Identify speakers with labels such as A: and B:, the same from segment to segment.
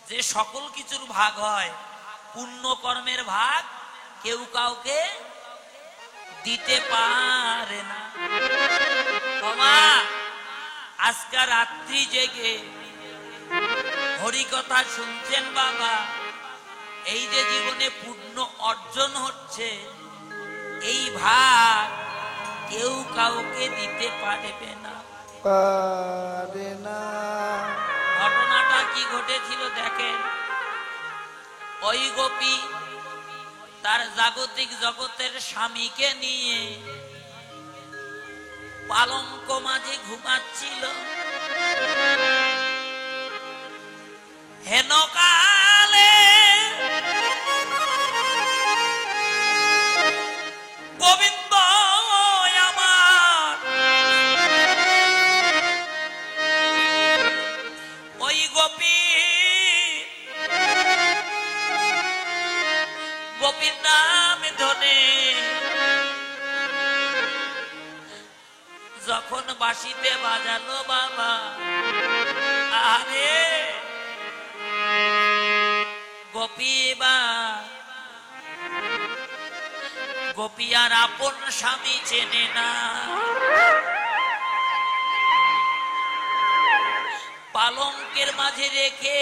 A: যে সকল কিছুর ভাগ হয়, পুণ্য কর্মের ভাগ কেউ কাউকে দিতে পারে না। বাবা আজকে রাত্রি জেগে হরিকথা শুনছেন বাবা, এই যে জীবনে পুণ্য অর্জন হচ্ছে, এই ভাগ কেউ কাউকে দিতে পারবে না। ঘটনাটা কি ঘটেছিল দেখেন। ওই গোপী তার জাগতিক জগতের স্বামীকে নিয়ে পালঙ্ক মাঝে ঘুমাচ্ছিল। হেনকালে গোবিন্দ আমার ওই গোপীর নাম ধরে যখন বাঁশিতে বাজালো বাবা, আরে গোপী গোপী আর আপন স্বামী চেনে না। পালঙ্কের মাঝে রেখে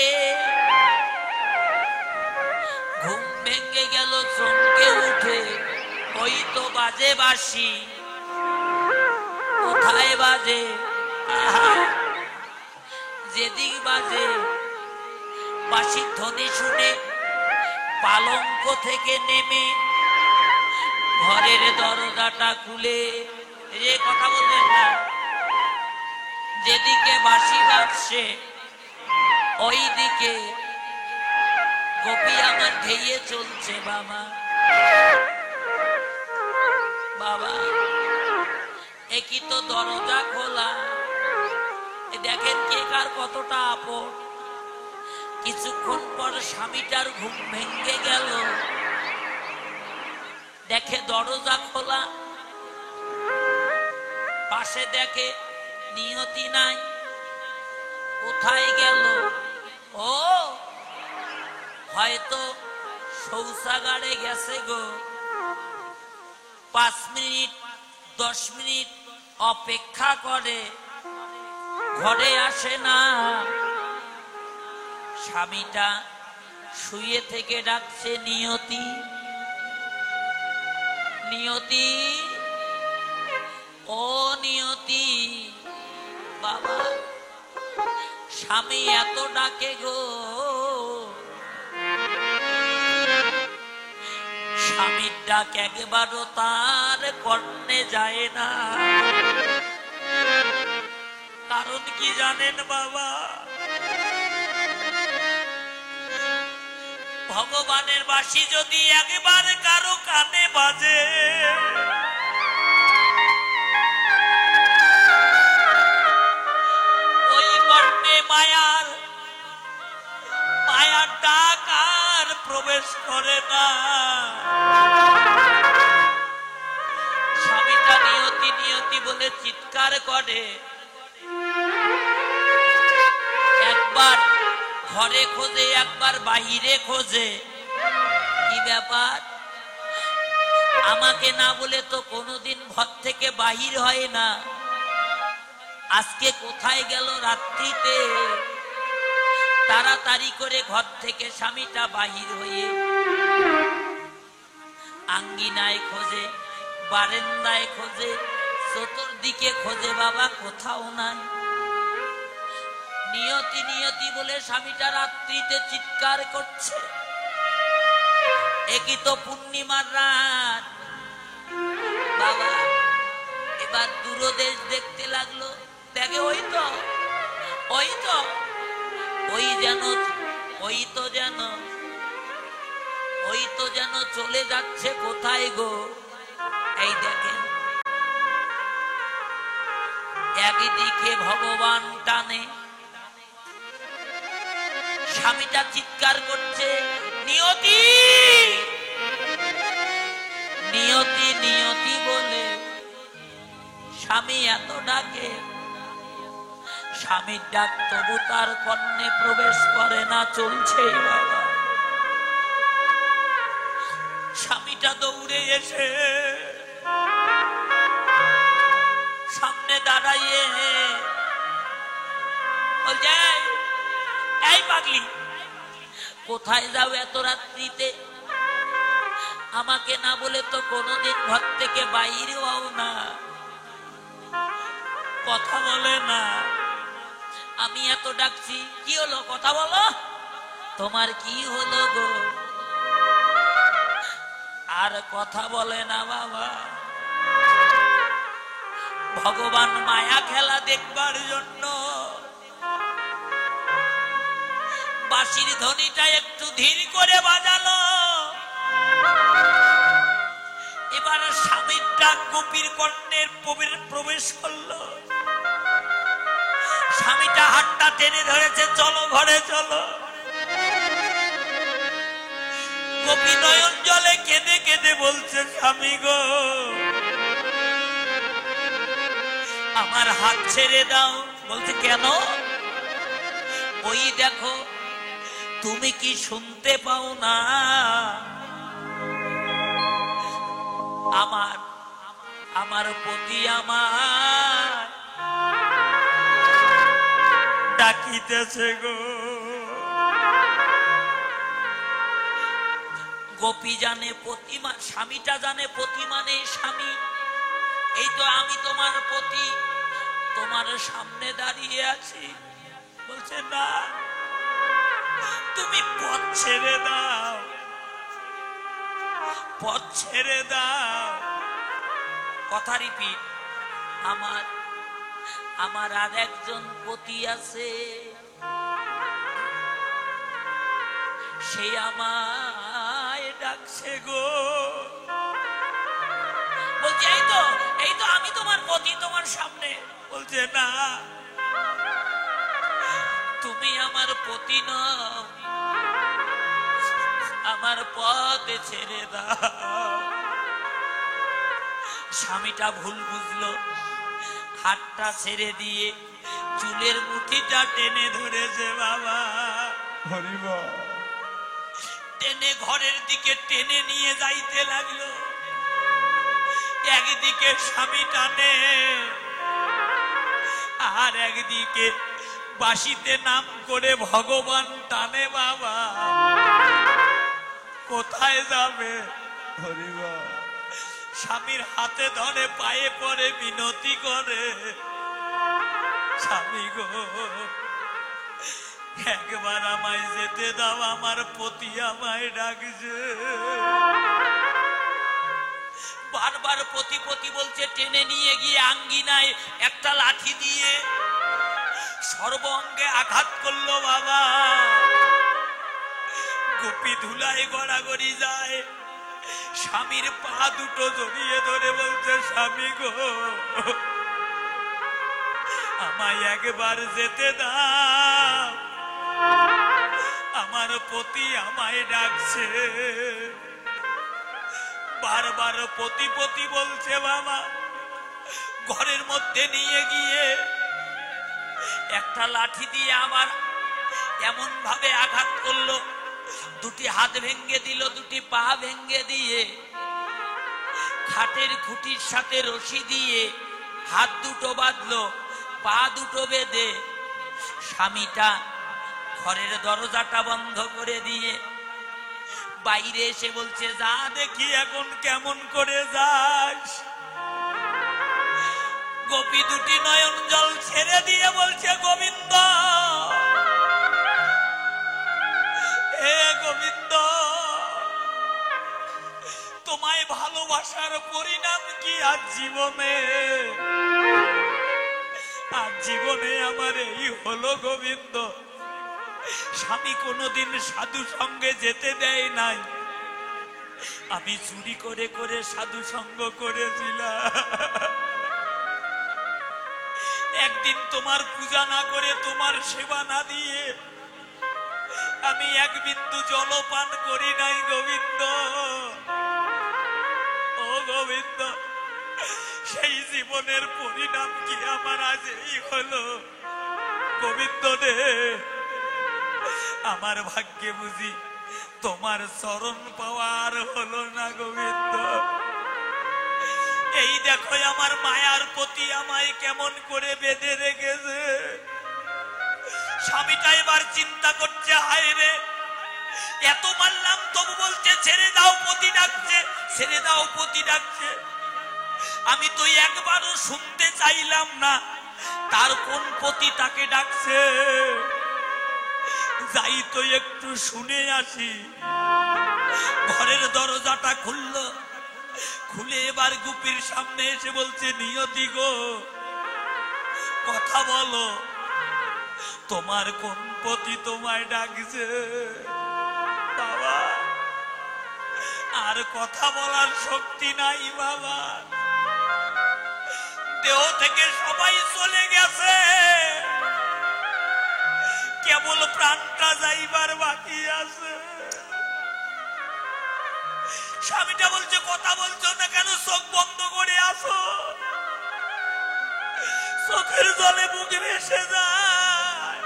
A: ঘুম ভেঙে গেল, চমকে উঠে ওই তো বাজে বাঁশি। কোথায় বাজে? যেদিক বাজে বাঁশির ধ্বনি শুনে পালঙ্ক থেকে নেমে ঘরের দরজাটা খুলে, যে কথা বলবেন না, যেদিকে বাঁশি বাজছে ওই দিকে গোপী আমার ধেয়ে চলছে বাবা। বাবা একই তো দরজা খোলা, দেখেন কে কার কতটা আপন। কিছুক্ষণ পর স্বামীটার ঘুম ভেঙে গেল, দেখে দরজা খোলা, পাশে দেখে নিয়তি নাই। কোথায় গেল? ও হয়তো শৌচাগারে গেছে গো। 5 মিনিট 10 মিনিট অপেক্ষা করে, ঘরে আসে না। স্বামীটা শুয়ে থেকে ডাকছে, নিয়তি নিয়তি, ও নিয়তি। বাবা স্বামী এত ডাকে গো, স্বামীর ডাক একবারও তার কর্ণে যায় না। কারণ কি জানেন বাবা? ভগবানের বাঁশি যদি একবার কারো কানে বাজে, ওই কর্ণে মায়ার ডাক আর প্রবেশ করে না। স্বামীটা নিয়তি নিয়তি বলে চিৎকার করে, একবার ঘরে খোঁজে, একবার বাহিরে খোঁজে। কি ব্যাপার? আমাকে না বলে তো কোনোদিন ঘর থেকে বাহির হয় না, আজকে কোথায় গেল রাত্রিতে? তাড়াতাড়ি করে ঘর থেকে স্বামীটা বাহির হয়ে আঙ্গিনায় খোঁজে, বারান্দায় খোঁজে, চতুর্দিকে খোঁজে, বাবা কোথাও নাই। নিয়তি নিয়তি বলে স্বামীটা রাত্রিতে চিৎকার করছে। একই তো পূর্ণিমার রাত বাবা। এবার দূরদেশ দেখতে লাগলো, দেখে ওই তো যেন চলে যাচ্ছে। কোথায় গো? এই দেখেন, একদিকে ভগবান টানে, স্বামীটা চিৎকার করছে, নিয়তি নিয়তি নিয়তি বলে স্বামী এত ডাকে। স্বামীর ডাক তবু তার কর্ণে প্রবেশ করে না, চলছেই বাবা। স্বামীটা দৌড়ে এসে সামনে দাঁড়াইয়ে বলছে, এই পাগলি, কোথায় যাও এত রাত্রিতে? আমাকে না বলে তো কোনোদিন ঘর থেকে বাইরে হও না, কথা বলে না। আমি এত ডাকছি, কি হলো কথা বলো, তোমার কি হলো গো? আর কথা বলে না বাবা। ভগবান মায়া খেলা দেখবার জন্য বাঁশির ধ্বনিটা একটু ধীর করে বাজালো। এবার স্বামীর ডাক গোপীর কর্ণের প্রবেশ করলো। স্বামীটা হাতটা টেনে ধরেছে, চলো ঘরে চলো। গোপী নয়ন জলে কেঁদে কেঁদে বলছে, স্বামী গো আমার হাত ছেড়ে দাও। বলছে কেন? ওই দেখো, তুমি কি শুনতে পাও না? আমার পতি আমার ডাকিতেছে গো। গোপী জানে পতি, স্বামীটা জানে পতি মানে স্বামী। এই তো আমি তোমার পতি, তোমার সামনে দাঁড়িয়ে আছি। বলছে না, তুমি পথ ছেড়ে দাও, পথ ছেড়ে দাও। কথা রিপিট, আমার আর একজন পতি আছে, সে আমায় ডাকছে গো। বলছে এই তো আমি তোমার পতি, তোমার সামনে। বলছে না, তুমি আমার পতি নও, আমার পথ ছেড়ে দাও। স্বামীটা ভুল বুঝলো, হাতটা ছেড়ে দিয়ে চুলের মুঠিটা টেনে ধরেছে বাবা। টেনে ঘরের দিকে টেনে নিয়ে যাইতে লাগলো। একদিকে স্বামী টানে, আর একদিকে বাঁশিতে নাম করে ভগবান টানে বাবা। কোথায় যাবে? স্বামীর হাতে ধরে পায়ে পড়ে মিনতি করে, স্বামী গো একবার আমায় যেতে দাও, আমার পতি আমায় ডাকছে। বারবার পতি পতি বলছে। টেনে নিয়ে গিয়ে আঙ্গিনায় একটা লাঠি দিয়ে সর্ব অঙ্গে আঘাত করলো বাবা। গোপী ধুলায় গড়াগড়ি যায়। স্বামীর পা দুটো জড়িয়ে ধরে বলছে, স্বামী গো আমায় একবার যেতে দাও, আমার পতি আমায় ডাকছে। বারবার পতি পতি বলছে বাবা। ঘরের মধ্যে নিয়ে গিয়ে একটা লাঠি দিয়ে আবার এমন ভাবে আঘাত করলো, দুটি হাত ভেঙে দিল, দুটি পা ভেঙে দিয়ে খাটের খুঁটির সাথে রশি দিয়ে হাত দুটো বাঁধলো, পা দুটো বেঁধে স্বামীটা ঘরের দরজাটা বন্ধ করে দিয়ে বাইরে এসে বলছে, যা দেখি এখন কেমন করে যাস। গোপী দুটি নয়ন জল ছেড়ে দিয়ে বলছে, গোবিন্দ হে গোবিন্দ, তোমায় ভালোবাসার পরিণাম কি আজ জীবনে? আজ জীবনে আমার এই হলো গোবিন্দ। স্বামী কোনোদিন সাধু সঙ্গে যেতে দেয় নাই, আমি চুরি করে করে সাধু সঙ্গ করেছিলাম। একদিন তোমার পূজা না করে, তোমার সেবা না দিয়ে আমি এক বিন্দু জলপান করি নাই গোবিন্দ। ও গোবিন্দ, সেই জীবনের পরিণাম কি আমার আজ এই হলো? গোবিন্দ রে, আমার ভাগ্যে বুঝি তোমার চরণ পাওয়ার হলো না গোবিন্দ। এই দেখো আমার মায়ার প্রতি আমায় কেমন করে বেঁধে রেখেছে। স্বামীটা এবার চিন্তা করছে, হায় রে, এত মারলাম তবু বলছে ছেড়ে দাও, পতি ডাকছে, ছেড়ে দাও, পতি ডাকছে। আমি তো একবারও শুনতে চাইলাম না তার কোন পতি তাকে ডাকছে। যাই তো একটু শুনে আসি। ঘরের দরজাটা খুললো, খুলে এবার গুপির সামনে এসে বলছে, নিয়তি গো, কথা বলো, তোমার কোন পতি তোমায় ডাকছে? বাবা, আর কথা বলার শক্তি নাই বাবা, দেহ থেকে সবাই চলে গেছে, কেবল প্রাণটা যাইবার বাকি আছে। স্বামীটা বলছে, কথা বলছো না কেন? চোখ বন্ধ করে আসো। চোখের জলে মুখ ভেসে যায়।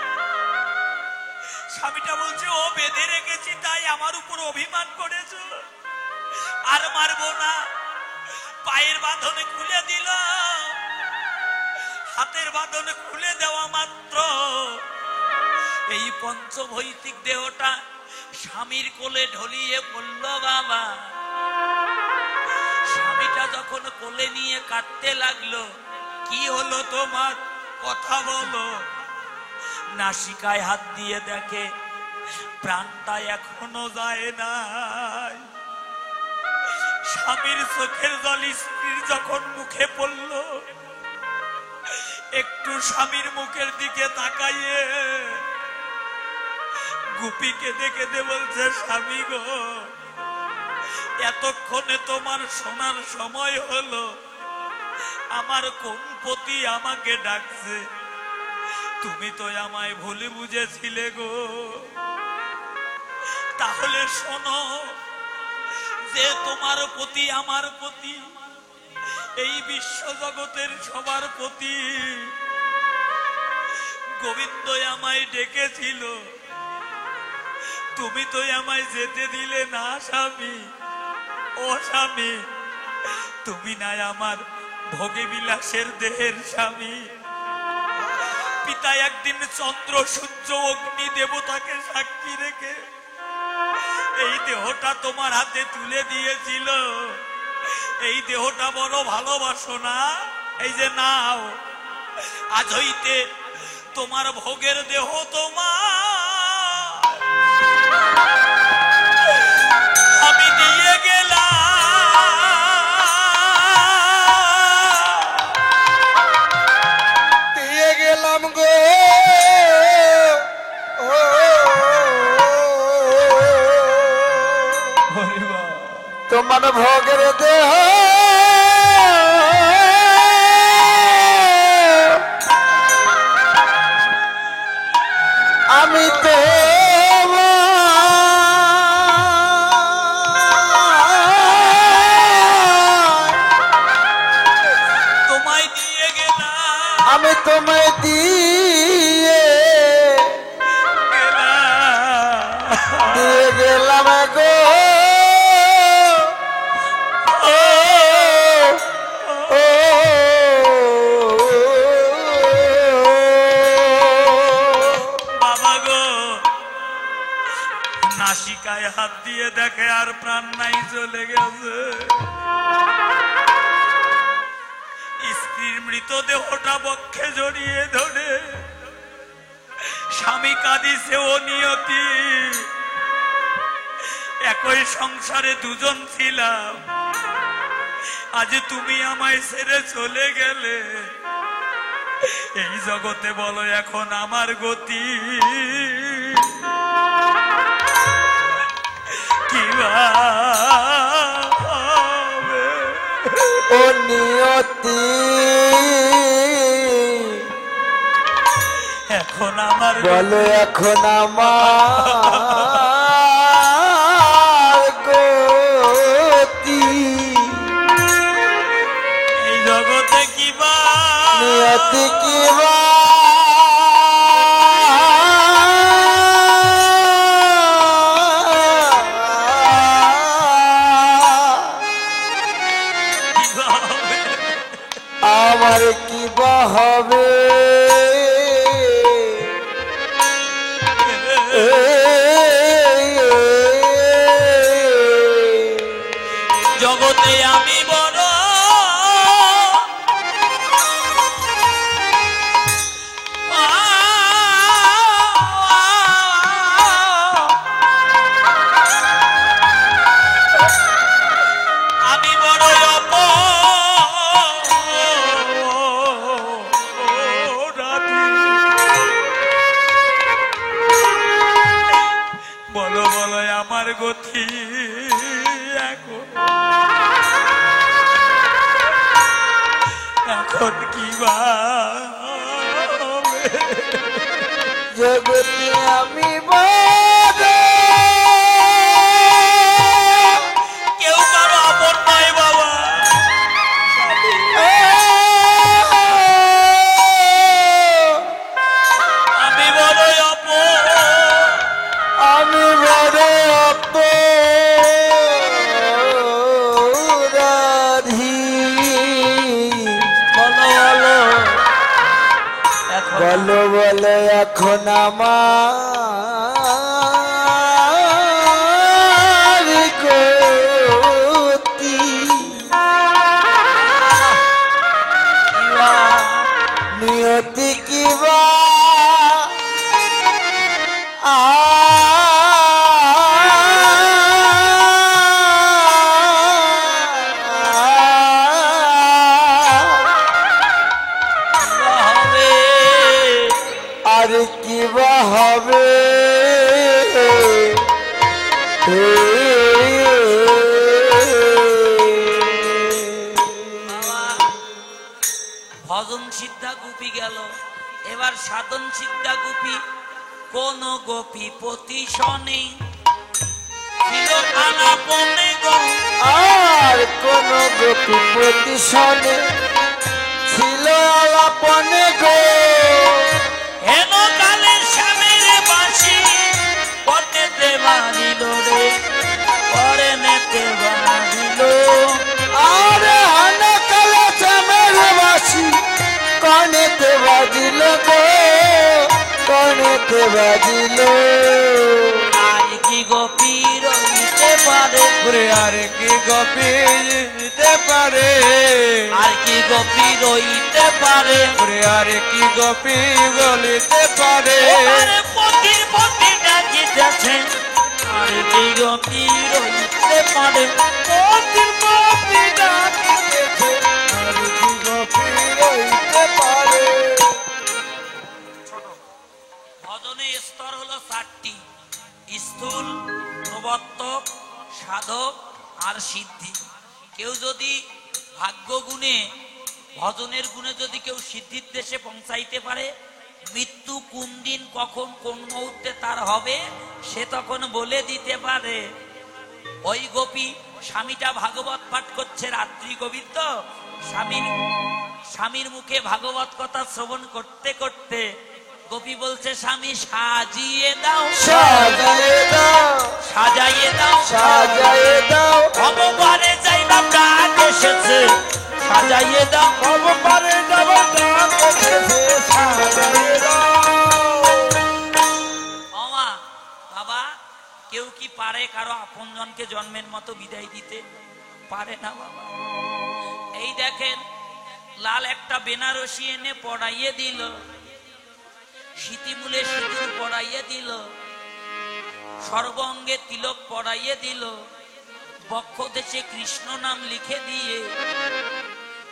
A: স্বামীটা বলছে, ও বেঁধে রেখেছি তাই আমার উপর অভিমান করেছ, আর মারবো না। পায়ের বাঁধনে খুলে দিল, হাতের বাঁধনে খুলে দেওয়া মাত্র এই পঞ্চভৌতিক দেহটা স্বামীর কোলে ঢলিয়ে পড়ল। বাবা, স্বামীটা যখন কোলে নিয়ে কাঁদতে লাগলো, কি হলো তোমার, কথা বলো। নাসিকায় হাত দিয়ে দেখে প্রাণটা এখনো যায় নাই। স্বামীর চোখের জল স্ত্রীর যখন মুখে পড়ল, একটু স্বামীর মুখের দিকে তাকাইয়ে গুপি কেঁদে কেঁদে বলছে, স্বামী গো, এতক্ষণে তোমার শোনার সময় হলো, আমার কোন পতি আমাকে ডাকছে? তুমি তো আমায় ভুলে বুঝেছিলে গো। তাহলে শোনো, যে তোমার পতি আমার পতি, এই বিশ্ব জগতের সবার পতি, গোবিন্দ আমায় ডেকেছিল, তুমি তো আমায় যেতে দিলে না স্বামী। ও স্বামী, তুমি না আমার ভোগে বিলাসের দেহের স্বামী। পিতা একদিন চন্দ্র সূর্য অগ্নি দেবতাকে সাক্ষী রেখে এই দেহটা তোমার হাতে তুলে দিয়েছিল। এই দেহটা বড় ভালোবাসো না? এই যে নাও, আজ হইতে তোমার ভোগের দেহ তোমার আমি দিয়ে
B: গেলাম গো। তোমার ভোগের দেহ আমি তো
A: তোমায় দিয়ে গেলাম,
B: আমি তোমায় দিয়ে গেলাম গো।
A: নাসিকায় হাত দিয়ে দেখে আর প্রাণ নাই, চলে গেছে। স্ত্রীর মৃতদেহটা বক্ষে জড়িয়ে ধরে স্বামী কাঁদিছে, ও নিয়তি, একই সংসারে দুজন ছিলাম, আজ তুমি আমায় ছেড়ে চলে গেলে। এই জগতে বলো এখন আমার গতি
B: ও নিয়তি,
A: এখন আমার
B: বলো এখন আমার গতি।
A: এই জগতে কিবা
B: নিয়তি কিবা
A: বলে আমি বড় আমি বড় অপরাধী। বলো বলো আমার গতি এখন এখন কি বা হবে?
B: জগতে আমি বড়
A: কেউ কারো আপন নয় বাবা। আমি বড়
B: আমি বড় অপরাধী। বলো বলো এখন আমার গতি নিয়তি কিবা
A: হবে
B: আর কিবা হবে
A: ভজন সিদ্ধা গুপি গেল, এবার সাধন সিদ্ধা গুপি। কোন গোপী পতি শনে ছিল আলাপনে গো,
B: আর কোন গোপী প্রতিশনে ছিল আলাপনে গো।
A: হেন কালে স্বামীর বাসি পটেতে বাঁধিল রে, পরে নেতে বাঁধিল।
B: আরে হানা কালা চামের বাসি কনেতে বাজিল গো, কনেতে বাজিল।
A: আর কি গোপী রইতে পারে,
B: আর কি গোপী দিতে পারে,
A: আর কি গোপী রইতে পারে,
B: আর কি গোপী বলিতে পারে।
A: ওরে পতির পতি ডাকিতেছে, আর কি গোপী রইতে পারে।
B: পতির পতি ডাকিতেছে, আর কি গোপী রইতে পারে।
A: ভজনের স্তর হলো 4টি: স্থূল, প্রবর্তক, সাধক আর সিদ্ধি। কেউ যদি ভাগ্য গুণে, ভজনের গুণে যদি কেউ সিদ্ধির দেশে পৌঁছাইতে পারে, মৃত্যু কোন দিন কখন কোন মুহূর্তে তার হবে সে তখন বলে দিতে পারে। ওই গোপী স্বামীটা ভাগবত পাঠ করছে, রাত্রি গোবিন্দ স্বামীর মুখে ভাগবত কথা শ্রবণ করতে করতে গোপী বলছে, স্বামী সাজিয়ে দাও,
B: সাজায়ে দাও,
A: সাজাইয়ে দাও,
B: সাজায়ে দাও।
A: অববারে যাইবা ডাক এসেছে, সাজাইয়ে দাও।
B: অববারে যাব ডাক এসেছে, সাজায়ে দাও।
A: ওমা বাবা, কেউ কি পারে কারো আপনজনকে জন্মের মতো বিদায় দিতে? পারে না বাবা। এই দেখেন, লাল একটা বেনারসি এনে পড়াইয়ে দিল, সিঁথিমূলে সিঁদুর পড়াইয়ে দিল, সর্বঙ্গে তিলক পড়াইয়ে দিল, বক্ষ দেশে কৃষ্ণ নাম লিখে দিয়ে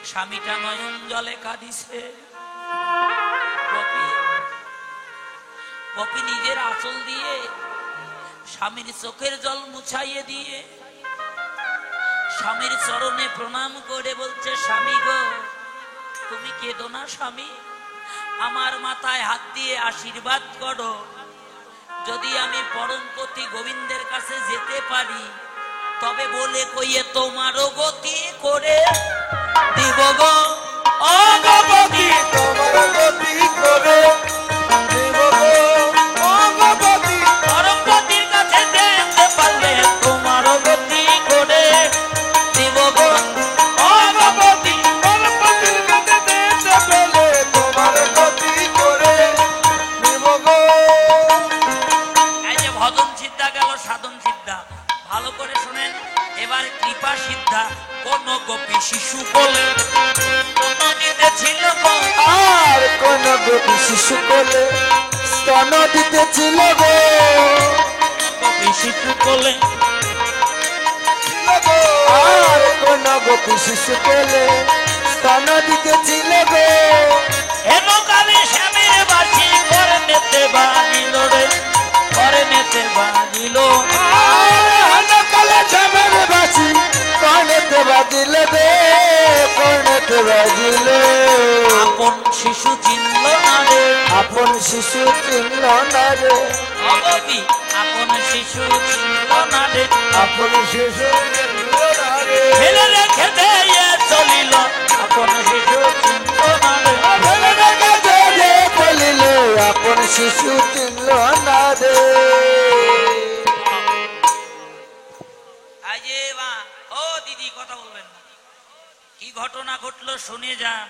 A: স্বামীটা নয়ন জলে কাঁদিছে। গোপী নিজের আঁচল দিয়ে স্বামীর চোখের জল মুছাইয়ে দিয়ে স্বামীর চরণে প্রণাম করে বলছে, স্বামী গো তুমি কেঁদো না স্বামী, আমার মাথায় হাত দিয়ে আশীর্বাদ করো। যদি আমি পরমপতি গোবিন্দের কাছে যেতে পারি তবে বলে কইয়ে তোমারও গতি করে দিব গো। ও গোপতি
B: তোমার গতি করে দিব গো, ও গতি।
A: পরমপতির কাছে যেতে পারলে তোমারও গতি করে দিব গো। ও গোপতি
B: পরমপতির কাছে যেতে পেলে তোমার গতি করে দিব গো।
A: এই যে ভজন সিদ্ধা গেল, সাধন সিদ্ধা। ভালো করে শুনেন, এবার কৃপা সিদ্ধা কোন গোপী শিশু বলে দিতেছিল গো,
B: আর কোন গোপী শিশু কোলে স্তন দিতেছিল গো,
A: গোপী শিশু বলে
B: আর কোন গোপী শিশু কোলে স্তন দিতেছিল গো।
A: হেন কালে শ্যামের বাসি করে নেতে বানিল রে, করে নেতে বানিল।
B: কালে শ্যামের বাসি কনেতে বাজিল রে, কনেতে বাজিল।
A: আপন শিশু চিনল না রে,
B: আপন শিশু চিনল না রে,
A: অগতি আপন শিশু চিনল না রে।
B: আপন শিশু চিনল না রে,
A: ফেলে রেখে দিয়ে চলিল আপন শিশু চিনল না রে।
B: ফেলে রেখে দিয়ে চলিল আপন শিশু চিনল না রে।
A: আজে মা ও দিদি কথা বলবেন না, কি ঘটনা ঘটলো শুনে যান।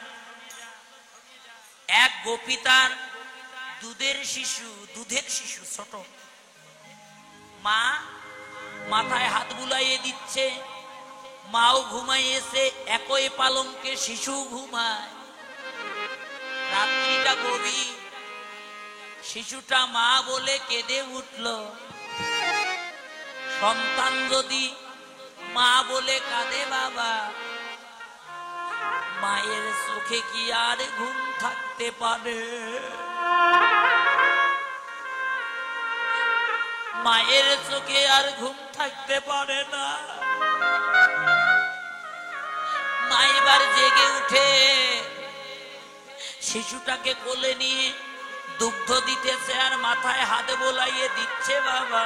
A: এক গোপী তার দুধের শিশু ছোট মা মাথায় হাত বুলাইয়ে দিচ্ছে, মাও ঘুমাইয়েছে, একই পালঙ্কে শিশু ঘুমায়। রাত্রিটা গভীর, শিশুটা মা বলে কেঁদে উঠল। সন্তান যদি মা বলে কাঁদে বাবা, মায়ের চোখে কি আর ঘুম থাকতে পারে? মায়ের চোখে আর ঘুম থাকতে পারে না। মা এবার জেগে উঠে শিশুটাকে কোলে নিয়ে দুগ্ধ দিতেছে আর মাথায় হাত বোলাইয়ে দিচ্ছে বাবা।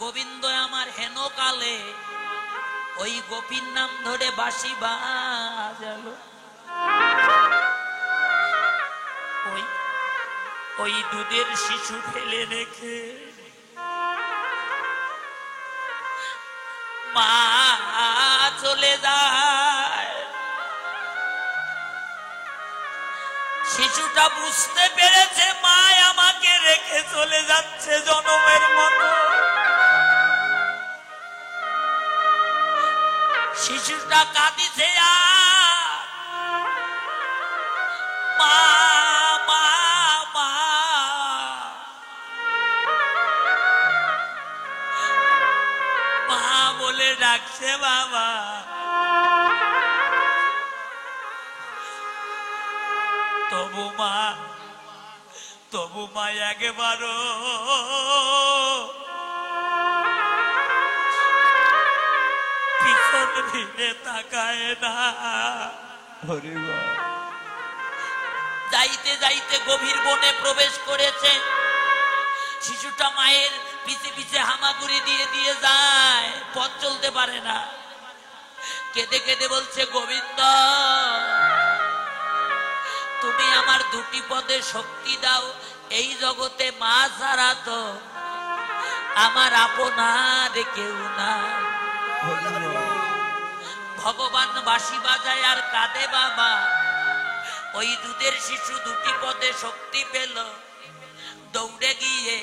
A: গোবিন্দ আমার হেন কালে ওই গোপীর নাম ধরে বাঁশি বাজালো। ওই দুধের শিশু ফেলে রেখে মা চলে যায়। শিশুটা বুঝতে পেরেছে মা আমাকে রেখে চলে যাচ্ছে জনমের মতো। শিশুটা কাঁদিছে আর মা মা মা, মা বলে ডাকছে বাবা। তবু মা একবারও পিছন ফিরে তাকায় না। যাইতে যাইতে গভীর বনে প্রবেশ করেছে। শিশুটা মায়ের পিছে পিছে হামাগুড়ি দিয়ে দিয়ে যায়, পথ চলতে পারে না। কেঁদে কেঁদে বলছে, গোবিন্দ তুমি আমার দুটি পদে শক্তি দাও, এই জগতে মা ছাড়া তো আমার আপনার কেউ না। ভগবান বাঁশি বাজায় আর কাঁদে বাবা। ওই দুধের শিশু দুটি পদে শক্তি পেল, দৌড়ে গিয়ে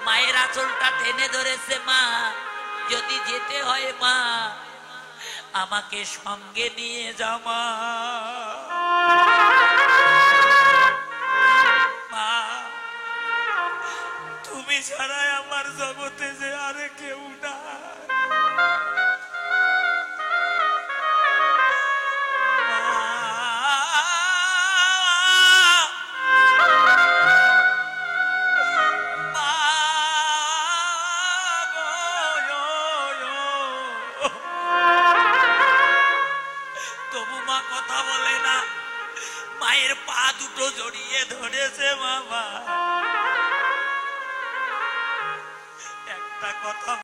A: মায়ের আঁচলটা টেনে ধরেছে। মা যদি যেতে হয় মা আমাকে সঙ্গে নিয়ে যাও মা। তুমি ছাড়াই আমার জগতে যে আর কেউ না। তবু মা কথা বলে না, মায়ের পা দুটো জড়িয়ে ধরেছে বাবা। একটা কথা